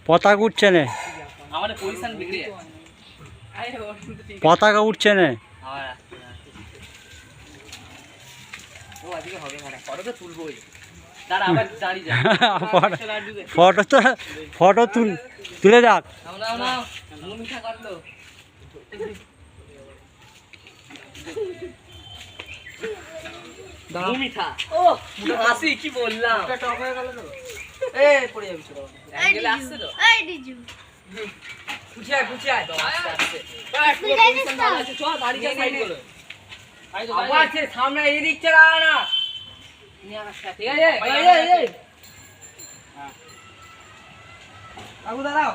পতাকা উঠছে না, আমাদের পজিশন বিগড়ে পতাকা উঠছে না। ও আজকে হবে না, ফটো তো তুলবোই। দাঁড়া আবার দাঁড়িয়ে যা। ফটো তো ফটো তুলে যাক। নাও নাও নাও, মুখ মিঠা কাটলো। মুখ মিঠা। ও হাসি কি বললাম। মুখটা টক হয়ে গেল তো। পড়ে যাবি ছোট। অ্যাঙ্গেল আসছে তো। এই ডিজু কুচিয়ায় আসছে। বাস পুরো পজিশন ভালো আছে। চল বাড়ি যা সাইড করো। আবার আছে সামনে এই দিক চলা না। নিয়ে আসছে। ঠিক আছে? এই। হ্যাঁ। আগু দাঁড়াও।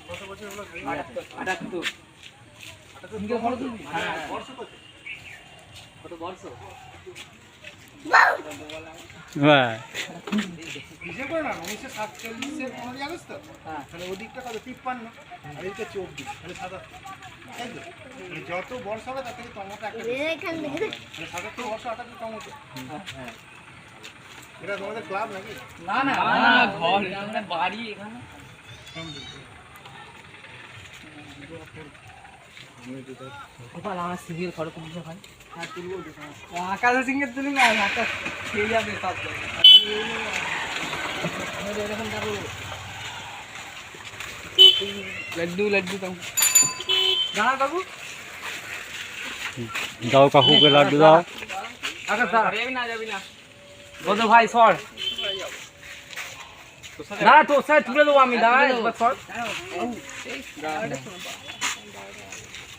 কত বছর হলো? 78 কত বর্ষ? হিসেব করে না 1947 15 আগস্ট তো, তাহলে ওদিকটা কত 53 আর এইটা 24, তাহলে 77, তাই তো? মানে যত বর্ষ হবে তার থেকে টমেটো একটা বেশি। এখান থেকে মানে 77 বর্ষ 78 টমেটো। হ্যাঁ, এটা তোমাদের ক্লাব নাকি? না না ঘর, আমরা বাড়ি এখানে। গোপাল আমার সিরিয়াল ফটো তুলতে হয়। হ্যাঁ তুলবো তো। আকাশের সিঙ্গে তুলি না, আকাশ খেয়ে যাবে সব। এরকম দেখো লাড্ডু দাও। দাঁড়া কাকু, দাও কাকুকে লাড্ডু দাও। আকাশ দাঁড়া। যাবি না বলো ভাই সর। না তো স্যার তুলে দেবো আমি, দাঁড়া একবার সর।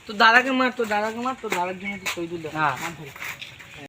তো দাদাকে মার, তো দাদার জন্য তুই তুলে দে। হ্যাঁ